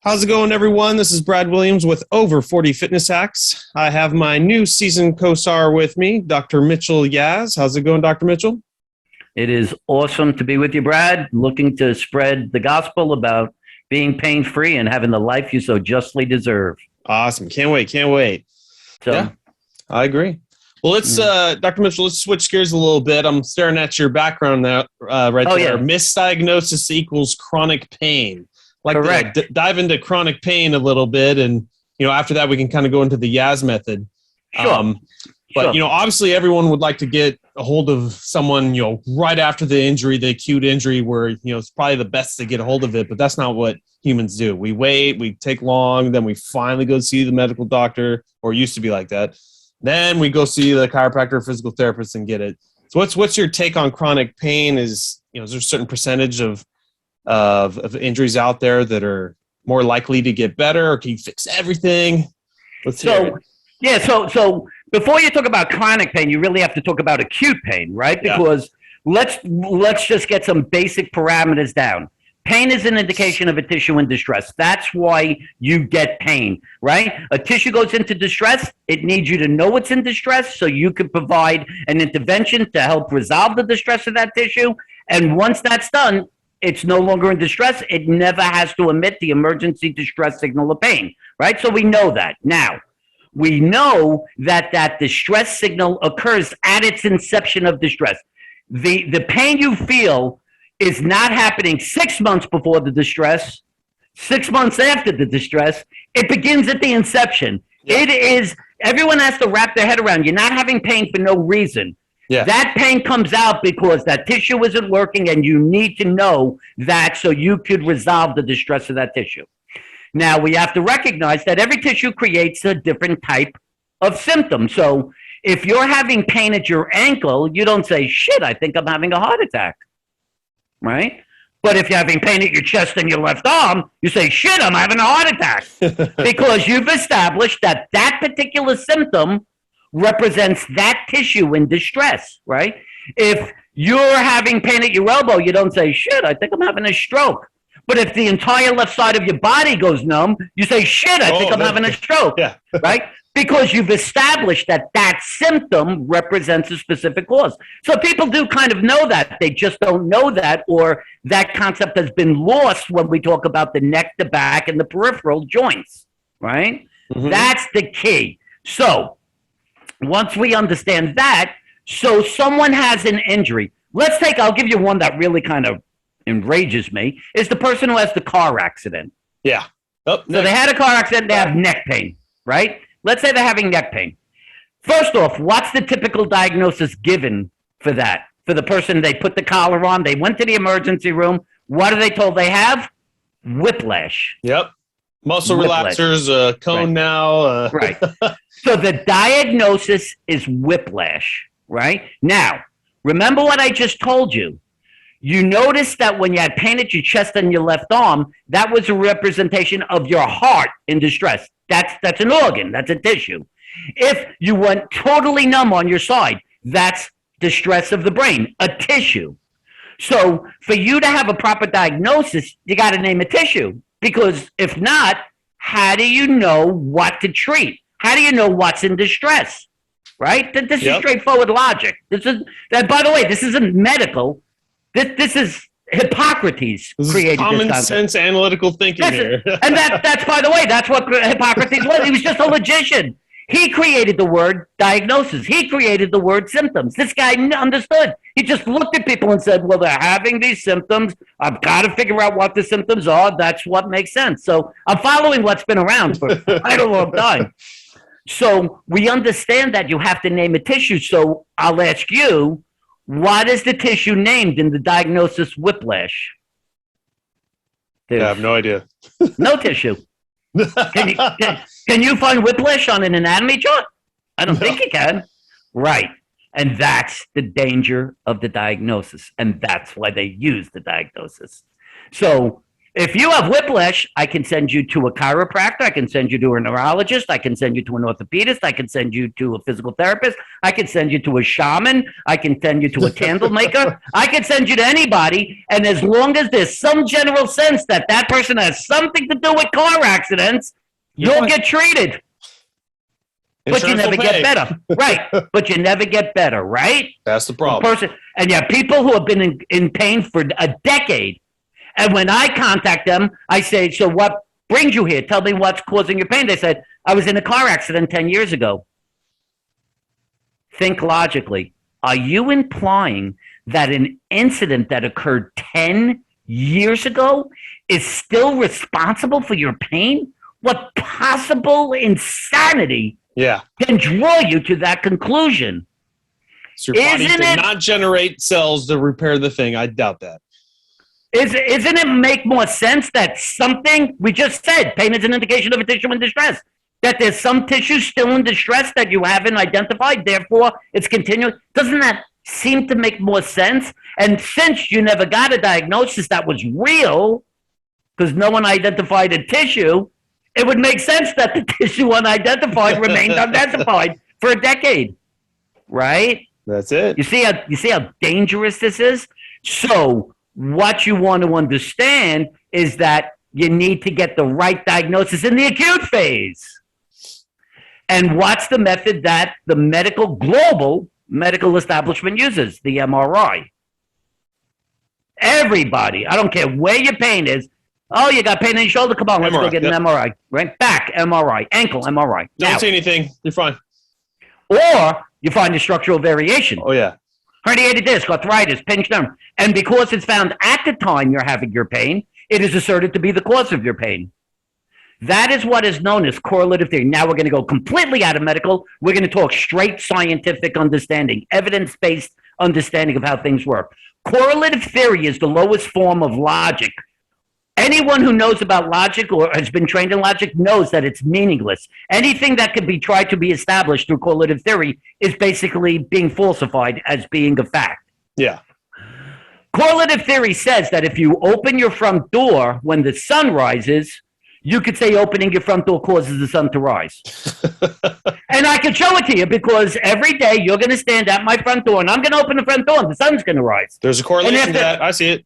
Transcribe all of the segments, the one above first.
How's it going, everyone? This is Brad Williams with Over 40 Fitness Hacks. I have my new season co-star with me, Dr. Mitchell Yass. How's it going, Dr. Mitchell? It is awesome to be with you, Brad, looking to spread the gospel about being pain-free and having the life you so justly deserve. Awesome. Can't wait. So, yeah, I agree. Well, let's, Dr. Mitchell, let's switch gears a little bit. I'm staring at your background now, right there. Yeah. Misdiagnosis equals chronic pain. Correct. Dive into chronic pain a little bit, and after that we can kind of go into the Yaas Method. Sure. But obviously everyone would like to get a hold of someone right after the injury, the acute injury, where it's probably the best to get a hold of it. But that's not what humans do. We wait, we take long, then we finally go see the medical doctor, or it used to be like that. Then we go see the chiropractor, physical therapist, and get it. So what's your take on chronic pain? Is there a certain percentage of injuries out there that are more likely to get better, or can you fix everything? So before you talk about chronic pain, you really have to talk about acute pain, right? Because let's just get some basic parameters down. Pain is an indication of a tissue in distress. That's why you get pain, right? A tissue goes into distress. It needs you to know it's in distress so you can provide an intervention to help resolve the distress of that tissue. And once that's done, it's no longer in distress. It never has to emit the emergency distress signal of pain, right? So we know that. Now, we know that that distress signal occurs at its inception of distress. The pain you feel is not happening 6 months before the distress, 6 months after the distress. It begins at the inception. Yeah. It is, everyone has to wrap their head around. You're not having pain for no reason. Yeah. That pain comes out because that tissue isn't working, and you need to know that so you could resolve the distress of that tissue. Now, we have to recognize that every tissue creates a different type of symptom. So if you're having pain at your ankle, you don't say, shit, I think I'm having a heart attack, right? But if you're having pain at your chest and your left arm, you say, shit, I'm having a heart attack. Because you've established that that particular symptom represents that tissue in distress, right? If you're having pain at your elbow, you don't say, shit, I think I'm having a stroke. But if the entire left side of your body goes numb, you say, shit, I think I'm having a stroke, right? Because you've established that that symptom represents a specific cause. So people do kind of know that. They just don't know that, or that concept has been lost when we talk about the neck, the back, and the peripheral joints, right? Mm-hmm. That's the key. So once we understand that, so someone has an injury. I'll give you one that really kind of enrages me, is the person who has the car accident. Yeah. So they had a car accident, they have neck pain, right? Let's say they're having neck pain. First off, what's the typical diagnosis given for that? For the person, they put the collar on, they went to the emergency room. What are they told they have? Whiplash. Yep. Muscle relaxers, cone now. Right. So the diagnosis is whiplash, right? Now, remember what I just told you. You noticed that when you had pain at your chest and your left arm, that was a representation of your heart in distress. That's an organ. That's a tissue. If you went totally numb on your side, that's distress of the brain, a tissue. So for you to have a proper diagnosis, you got to name a tissue. Because if not, how do you know what to treat? How do you know what's in distress? Right? This is straightforward logic. By the way, this isn't medical. This is Hippocrates created common sense analytical thinking here. And that's, by the way, that's what Hippocrates was. He was just a logician. He created the word diagnosis. He created the word symptoms. This guy understood. He just looked at people and said, well, they're having these symptoms. I've got to figure out what the symptoms are. That's what makes sense. So I'm following what's been around for quite a long time. So we understand that you have to name a tissue. So I'll ask you, what is the tissue named in the diagnosis whiplash? I have no idea. No tissue. Can you find whiplash on an anatomy chart? I don't think you can. Right. And that's the danger of the diagnosis. And that's why they use the diagnosis. So If you have whiplash, I can send you to a chiropractor. I can send you to a neurologist. I can send you to an orthopedist. I can send you to a physical therapist. I can send you to a shaman. I can send you to a candle maker. I can send you to anybody. And as long as there's some general sense that that person has something to do with car accidents, you'll get treated. But you never get better. Right. But you never get better, right? That's the problem. And you have people who have been in pain for a decade. And when I contact them, I say, so what brings you here? Tell me what's causing your pain. They said, I was in a car accident 10 years ago. Think logically. Are you implying that an incident that occurred 10 years ago is still responsible for your pain? What possible insanity can draw you to that conclusion? So your body did not generate cells to repair the thing. I doubt that. Isn't it make more sense that something, we just said, pain is an indication of a tissue in distress, that there's some tissue still in distress that you haven't identified, therefore it's continuing? Doesn't that seem to make more sense? And since you never got a diagnosis that was real, because no one identified a tissue, it would make sense that the tissue unidentified remained unidentified for a decade, right? That's it. You see how dangerous this is? So what you want to understand is that you need to get the right diagnosis in the acute phase. And what's the method that the global medical establishment uses? The MRI. Everybody, I don't care where your pain is. Oh, you got pain in your shoulder? Come on, let's go get an MRI. Right? Back, MRI. Ankle, MRI. Don't see anything. You're fine. Or you find a structural variation. Oh, yeah. Herniated disc, arthritis, pinched nerve. And because it's found at the time you're having your pain, it is asserted to be the cause of your pain. That is what is known as correlative theory. Now we're going to go completely out of medical. We're going to talk straight scientific understanding, evidence-based understanding of how things work. Correlative theory is the lowest form of logic. Anyone who knows about logic or has been trained in logic knows that it's meaningless. Anything that could be tried to be established through correlative theory is basically being falsified as being a fact. Yeah. Correlative theory says that if you open your front door when the sun rises, you could say opening your front door causes the sun to rise. And I can show it to you because every day you're going to stand at my front door and I'm going to open the front door and the sun's going to rise. There's a correlation to that. I see it.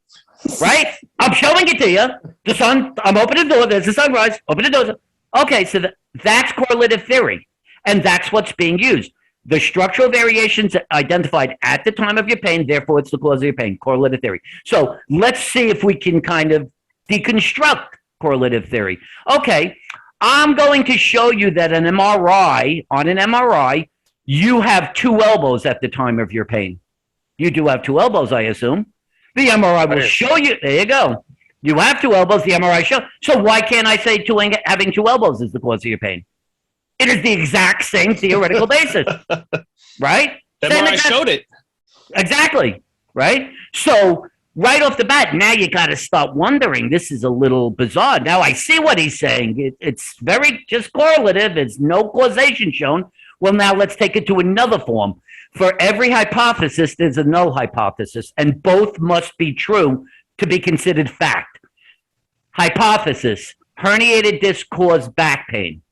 Right? I'm showing it to you. The sun, I'm opening the door, there's the sunrise, open the door. Okay, so that's correlative theory. And that's what's being used. The structural variations identified at the time of your pain, therefore it's the cause of your pain, correlative theory. So let's see if we can kind of deconstruct correlative theory. Okay, I'm going to show you that on an MRI, you have two elbows at the time of your pain. You do have two elbows, I assume. The MRI will show you. There you go. You have two elbows. The MRI show. So why can't I say having two elbows is the cause of your pain? It is the exact same theoretical basis, right? The MRI showed it. Exactly, right? So right off the bat, now you got to start wondering. This is a little bizarre. Now I see what he's saying. It's very just correlative. It's no causation shown. Well, now let's take it to another form. For every hypothesis, there's a null hypothesis, and both must be true to be considered fact. Hypothesis, herniated disc cause back pain.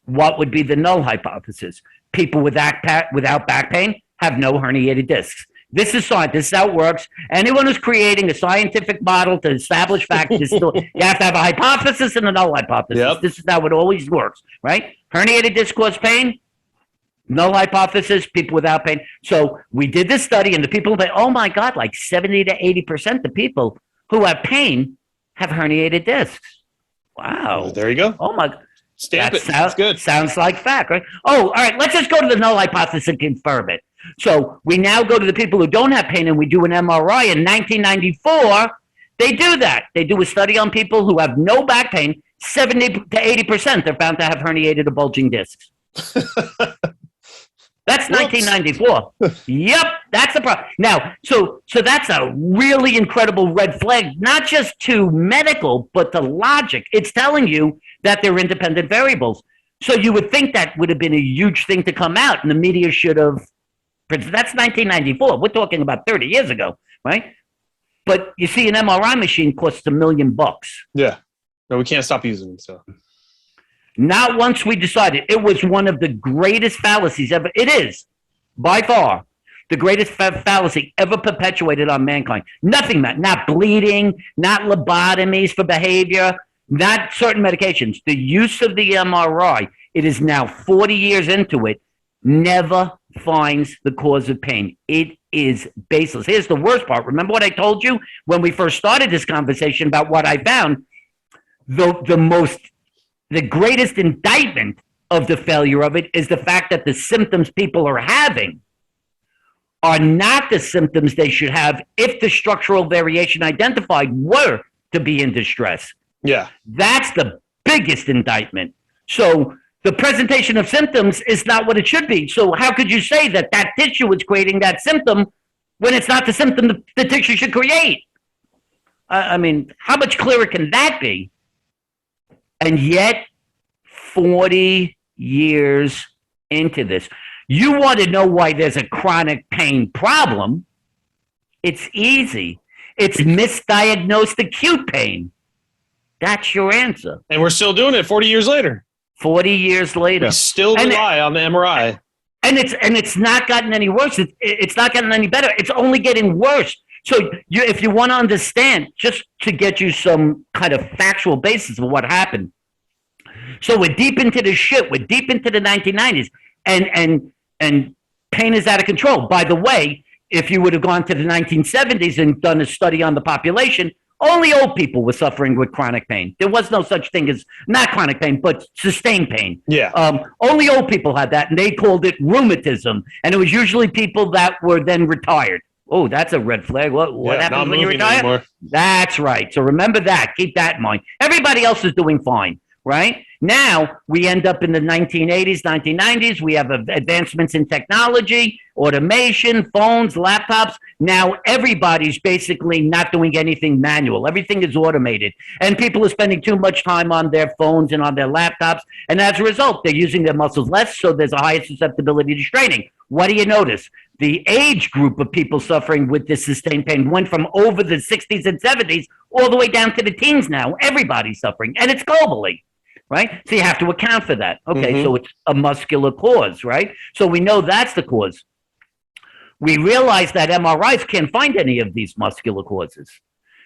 What would be the null hypothesis? People without back pain have no herniated discs. This is science. This is how it works. Anyone who's creating a scientific model to establish facts, you have to have a hypothesis and a null hypothesis. Yep. This is how it always works, right? Herniated disc cause pain. Null hypothesis, people without pain. So we did this study, and the people say, oh my God, like 70 to 80% of people who have pain have herniated discs. Wow. Well, there you go. Oh my God. Stamp it. That's good. Sounds like fact, right? Oh, all right. Let's just go to the null hypothesis and confirm it. So we now go to the people who don't have pain, and we do an MRI. In 1994, they do that. They do a study on people who have no back pain. 70 to 80% are found to have herniated or bulging discs. That's 1994. Yep, that's the problem. Now, so that's a really incredible red flag, not just to medical, but to logic. It's telling you that they're independent variables. So you would think that would have been a huge thing to come out, and the media should have. That's 1994. We're talking about 30 years ago, right? But you see, an MRI machine costs $1 million. Yeah. No, we can't stop using them. So. Not once we decided. It was one of the greatest fallacies ever. It is, by far, the greatest fallacy ever perpetuated on mankind. Nothing, not bleeding, not lobotomies for behavior, not certain medications. The use of the MRI, it is now 40 years into it, never finds the cause of pain. It is baseless. Here's the worst part. Remember what I told you when we first started this conversation about what I found? The greatest indictment of the failure of it is the fact that the symptoms people are having are not the symptoms they should have if the structural variation identified were to be in distress. Yeah. That's the biggest indictment. So the presentation of symptoms is not what it should be. So how could you say that that tissue is creating that symptom when it's not the symptom the tissue should create? I mean, how much clearer can that be? And yet, 40 years into this, you want to know why there's a chronic pain problem? It's easy. It's misdiagnosed acute pain. That's your answer. And we're still doing it 40 years later. 40 years later. We still rely on the MRI. And it's not gotten any worse. It's not gotten any better. It's only getting worse. So if you want to understand, just to get you some kind of factual basis of what happened. So we're deep into the shit. We're deep into the 1990s. And pain is out of control. By the way, if you would have gone to the 1970s and done a study on the population, only old people were suffering with chronic pain. There was no such thing as not chronic pain, but sustained pain. Yeah. Only old people had that, and they called it rheumatism. And it was usually people that were then retired. Oh, that's a red flag. What happens when you retire? Anymore. That's right. So remember that. Keep that in mind. Everybody else is doing fine, right? Now we end up in the 1980s, 1990s. We have advancements in technology, automation, phones, laptops. Now everybody's basically not doing anything manual. Everything is automated. And people are spending too much time on their phones and on their laptops. And as a result, they're using their muscles less, so there's a higher susceptibility to straining. What do you notice? The age group of people suffering with this sustained pain went from over the 60s and 70s all the way down to the teens now. Everybody's suffering, and it's globally, right? So you have to account for that. Okay, so it's a muscular cause, right? So we know that's the cause. We realize that MRIs can't find any of these muscular causes.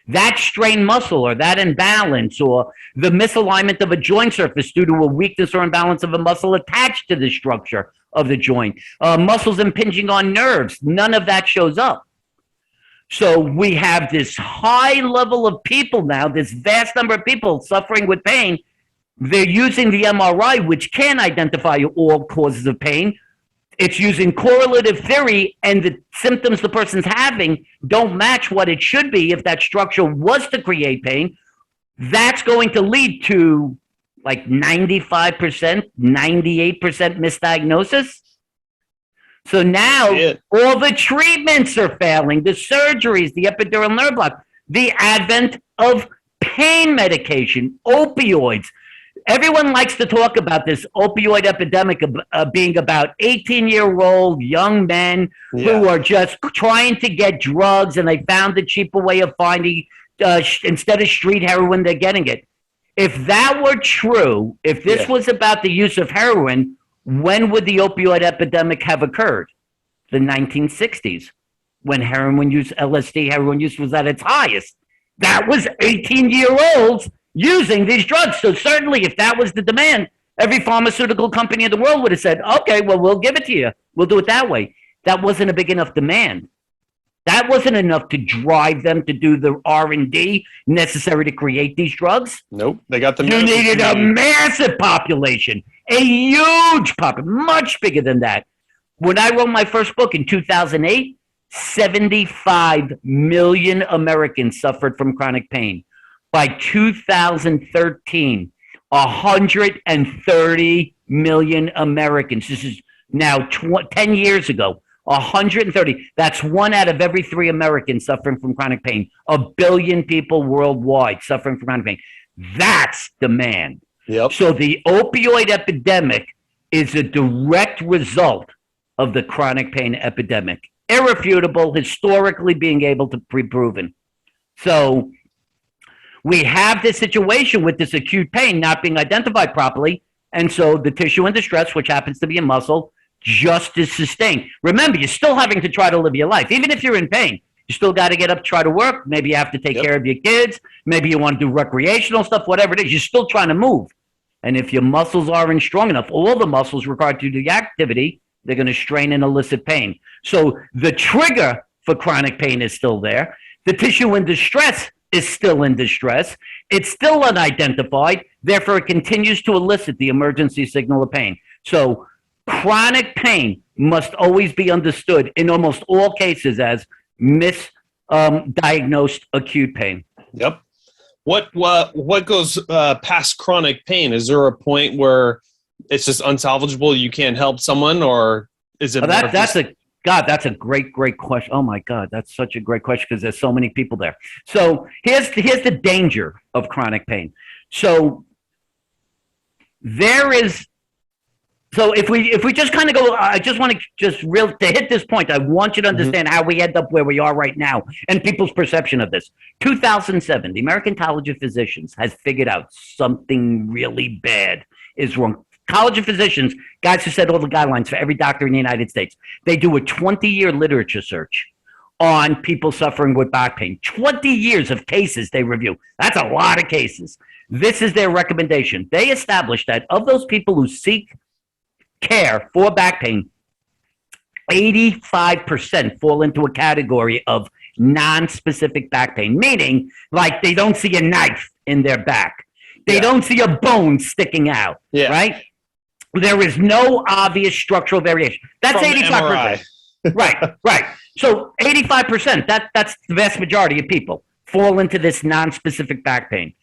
That strained muscle or that imbalance or the misalignment of a joint surface due to a weakness or imbalance of a muscle attached to the structure of the joint, muscles impinging on nerves, none of that shows up. So we have this high level of people now, this vast number of people suffering with pain. They're using the MRI, which can identify all causes of pain. It's using correlative theory, and the symptoms the person's having don't match what it should be if that structure was to create pain. That's going to lead to like 95%, 98% misdiagnosis. So now all the treatments are failing, the surgeries, the epidural nerve block, the advent of pain medication, opioids. Everyone likes to talk about this opioid epidemic being about 18-year-old young men who are just trying to get drugs, and they found a cheaper way of finding, instead of street heroin, they're getting it. If that were true, if this was about the use of heroin, when would the opioid epidemic have occurred? The 1960s, when heroin use, LSD heroin use was at its highest. That was 18-year-olds using these drugs. So certainly if that was the demand, every pharmaceutical company in the world would have said, okay, well, we'll give it to you. We'll do it that way. That wasn't a big enough demand. That wasn't enough to drive them to do the R&D necessary to create these drugs. Nope. They got the. You needed a massive population, a huge population, much bigger than that. When I wrote my first book in 2008, 75 million Americans suffered from chronic pain. By 2013, 130 million Americans. This is now 10 years ago. 130. That's 1 out of every 3 Americans suffering from chronic pain. 1 billion people worldwide suffering from chronic pain. That's demand. Yep. So the opioid epidemic is a direct result of the chronic pain epidemic. Irrefutable, historically being able to be proven. So we have this situation with this acute pain not being identified properly. And so the tissue in distress, which happens to be a muscle, just is sustained. Remember, you're still having to try to live your life. Even if you're in pain, you still got to get up, try to work. Maybe you have to take care of your kids. Maybe you want to do recreational stuff, whatever it is. You're still trying to move. And if your muscles aren't strong enough, all the muscles required to do the activity, they're going to strain and elicit pain. So the trigger for chronic pain is still there. The tissue in distress is still in distress. It's still unidentified. Therefore, it continues to elicit the emergency signal of pain. So chronic pain must always be understood in almost all cases as misdiagnosed acute pain. Yep. What goes past chronic pain? Is there a point where it's just unsalvageable? You can't help someone, or is it? That's a great question. Oh my God, that's such a great question because there's so many people there. So here's the danger of chronic pain. So if we just kind of go, I just want to to hit this point. I want you to understand how we end up where we are right now and people's perception of this. 2007, the American College of Physicians has figured out something really bad is wrong. College of Physicians, guys who set all the guidelines for every doctor in the United States, they do a 20-year literature search on people suffering with back pain. 20 years of cases they review. That's a lot of cases. This is their recommendation. They established that of those people who seek care for back pain, 85% fall into a category of non-specific back pain, meaning like they don't see a knife in their back. They don't see a bone sticking out, right? There is no obvious structural variation. That's 85%. Right. So 85%, that's the vast majority of people fall into this non-specific back pain.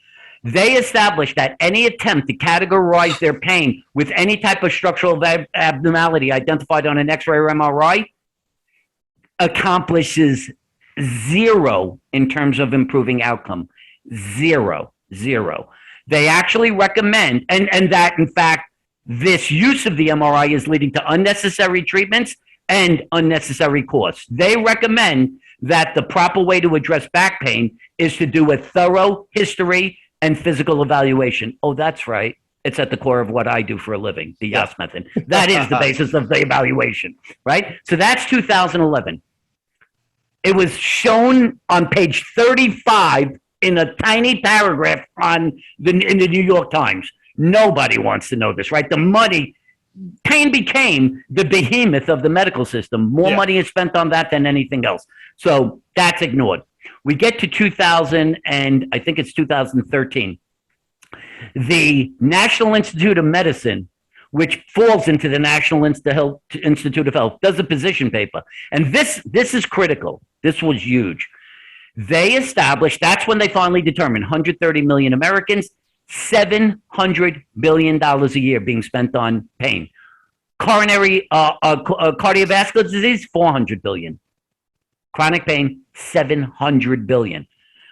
They established that any attempt to categorize their pain with any type of structural abnormality identified on an X-ray or MRI accomplishes zero in terms of improving outcome. Zero. They actually recommend, and that in fact, this use of the MRI is leading to unnecessary treatments and unnecessary costs. They recommend that the proper way to address back pain is to do a thorough history and physical evaluation. Oh, that's right. It's at the core of what I do for a living, the Yaas Method. That is the basis of the evaluation, right? So that's 2011. It was shown on page 35 in a tiny paragraph in the New York Times. Nobody wants to know this, right? Pain became the behemoth of the medical system. More money is spent on that than anything else. So that's ignored. We get to 2000, and I think it's 2013. The National Institute of Medicine, which falls into the National Institute of Health, does a position paper. And this is critical. This was huge. They established, that's when they finally determined 130 million Americans, $700 billion a year being spent on pain. Coronary cardiovascular disease, 400 billion. Chronic pain, 700 billion.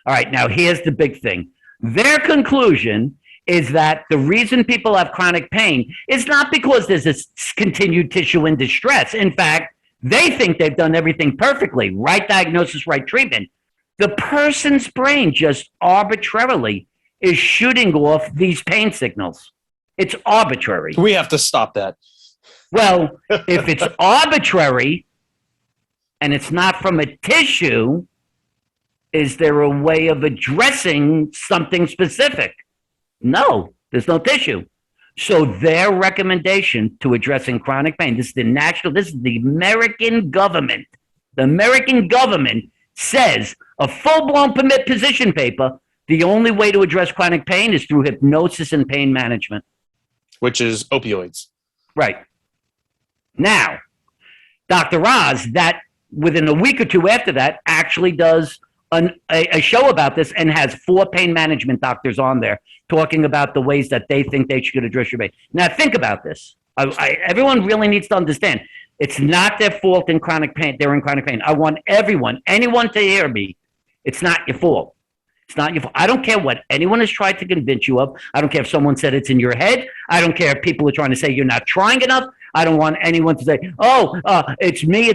All right, now here's the big thing. Their conclusion is that the reason people have chronic pain is not because there's this continued tissue in distress. In fact, they think they've done everything perfectly, right diagnosis, right treatment. The person's brain just arbitrarily is shooting off these pain signals. It's arbitrary. We have to stop that. Well, if it's arbitrary and it's not from a tissue, is there a way of addressing something specific? No, there's no tissue. So their recommendation to addressing chronic pain, this is the American government. The American government says a full-blown position paper, the only way to address chronic pain is through hypnosis and pain management. Which is opioids. Right. Now, Dr. Oz, that within a week or two after that, actually does a show about this and has 4 pain management doctors on there talking about the ways that they think they should address your pain. Now, think about this. Everyone really needs to understand. It's not their fault in chronic pain. They're in chronic pain. I want anyone to hear me. It's not your fault. It's not your fault. I don't care what anyone has tried to convince you of. I don't care if someone said it's in your head. I don't care if people are trying to say you're not trying enough. I don't want anyone to say, it's me.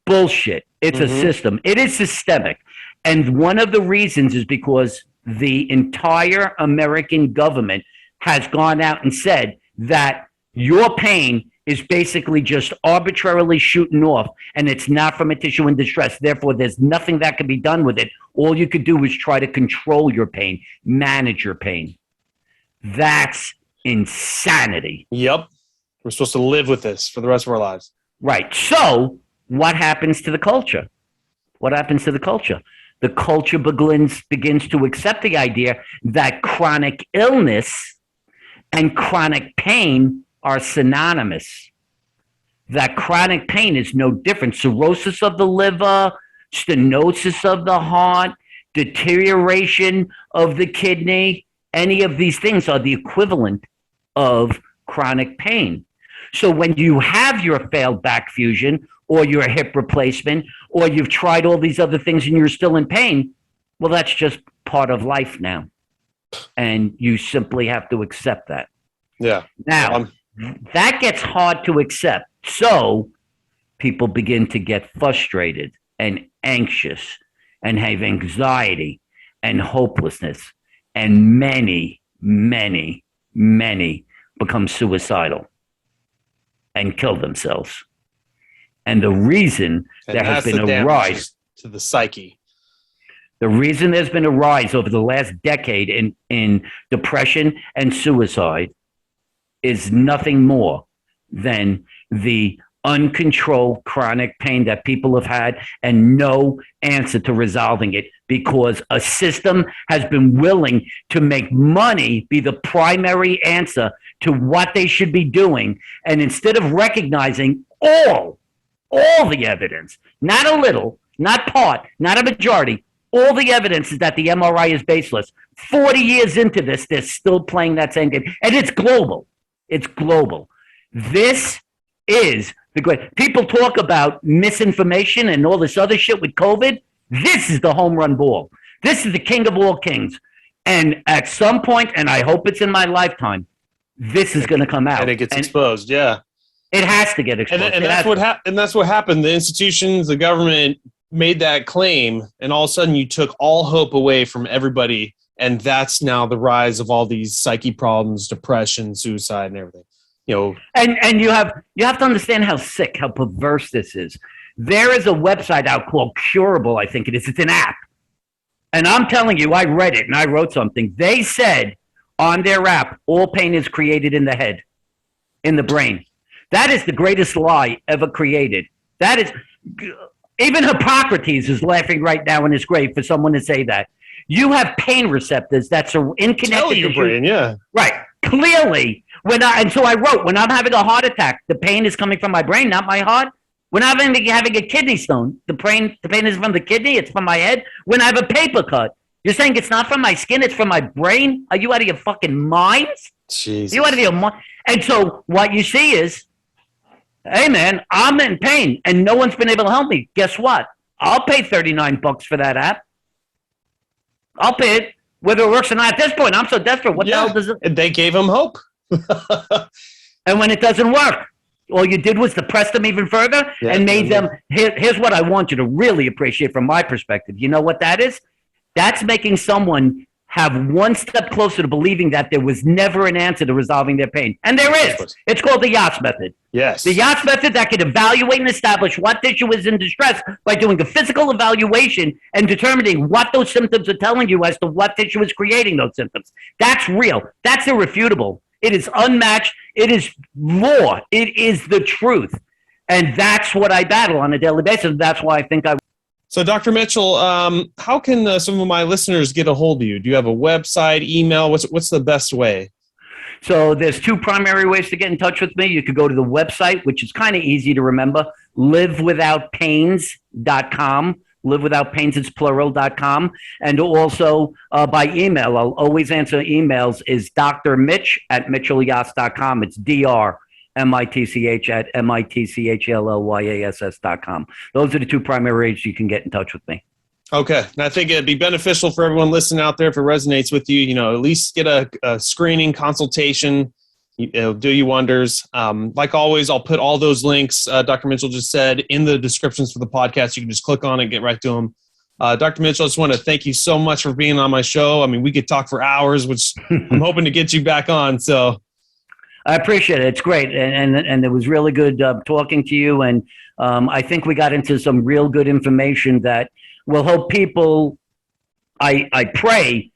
Bullshit. It's a system. It is systemic. And one of the reasons is because the entire American government has gone out and said that your pain is basically just arbitrarily shooting off, and it's not from a tissue in distress. Therefore, there's nothing that can be done with it. All you could do is try to control your pain, manage your pain. That's insanity. Yep. We're supposed to live with this for the rest of our lives. Right. So what happens to the culture? What happens to the culture? The culture begins to accept the idea that chronic illness and chronic pain are synonymous. That chronic pain is no different. Cirrhosis of the liver, stenosis of the heart, deterioration of the kidney, any of these things are the equivalent of chronic pain. So when you have your failed back fusion or your hip replacement, or you've tried all these other things and you're still in pain, well, that's just part of life now. And you simply have to accept that. Yeah. Now, that gets hard to accept. So people begin to get frustrated and anxious and have anxiety and hopelessness. And many, many, many become suicidal and kill themselves. And the reason there has been a rise to the psyche. The reason there's been a rise over the last decade in depression and suicide is nothing more than the uncontrolled chronic pain that people have had and no answer to resolving it, because a system has been willing to make money be the primary answer to what they should be doing. And instead of recognizing all the evidence, not a little, not part, not a majority, all the evidence is that the MRI is baseless. 40 years into this, they're still playing that same game. And it's global. It's global. This is the great. People talk about misinformation and all this other shit with COVID. This is the home run ball. This is the king of all kings. And at some point, and I hope it's in my lifetime, this is going to come out. And it gets exposed, yeah. It has to get exposed. And that's what happened. The institutions, the government made that claim, and all of a sudden you took all hope away from everybody, and that's now the rise of all these psyche problems, depression, suicide, and everything. You know, and you have to understand how sick, how perverse this is. There is a website out called Curable, I think it is. It's an app. And I'm telling you, I read it and I wrote something. They said on their app, all pain is created in the head, in the brain. That is the greatest lie ever created. That is, even Hippocrates is laughing right now in his grave for someone to say that. You have pain receptors that's in tell your brain, yeah. Right. Clearly, and so I wrote, when I'm having a heart attack, the pain is coming from my brain, not my heart. When I'm having a kidney stone, the pain is from the kidney, it's from my head. When I have a paper cut, you're saying it's not from my skin, it's from my brain? Are you out of your fucking minds? Jesus. Are you out of your mind? And so what you see is, hey man, I'm in pain and no one's been able to help me. Guess what? I'll pay $39 for that app. I'll pay it, whether it works or not. At this point, I'm so desperate. What the hell does it? They gave him hope. And when it doesn't work, all you did was depress them even further and made them. Here's what I want you to really appreciate from my perspective. You know what that is? That's making someone have one step closer to believing that there was never an answer to resolving their pain. And there is. It's called the Yaas Method. Yes. The Yaas Method that can evaluate and establish what tissue is in distress by doing a physical evaluation and determining what those symptoms are telling you as to what tissue is creating those symptoms. That's real. That's irrefutable. It is unmatched. It is law. It is the truth. And that's what I battle on a daily basis. That's why I think So, Dr. Mitchell, how can some of my listeners get a hold of you? Do you have a website, email? What's the best way? So there's two primary ways to get in touch with me. You could go to the website, which is kind of easy to remember, livewithoutpains.com. Livewithoutpains, it's plural.com. And also by email, I'll always answer emails, is drmitch at mitchellyass.com. It's DRMITCH at MITCHLLYASS.com. Those are the two primary ways you can get in touch with me. Okay. And I think it'd be beneficial for everyone listening out there if it resonates with you, at least get a screening consultation. It'll do you wonders. Like always, I'll put all those links Dr. Mitchell just said in the descriptions for the podcast. You can just click on it, get right to them. Dr. Mitchell, I just want to thank you so much for being on my show. I mean, we could talk for hours, which I'm hoping to get you back on. So I appreciate it. It's great. And it was really good talking to you. And I think we got into some real good information that will help people, I pray,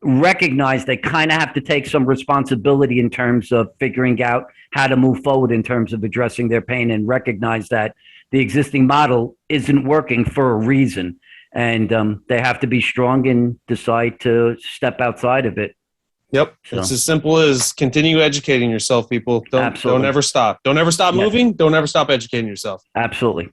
recognize they kind of have to take some responsibility in terms of figuring out how to move forward in terms of addressing their pain, and recognize that the existing model isn't working for a reason. And they have to be strong and decide to step outside of it. Yep. So. It's as simple as continue educating yourself, people. Don't ever stop. Don't ever stop moving. Don't ever stop educating yourself. Absolutely.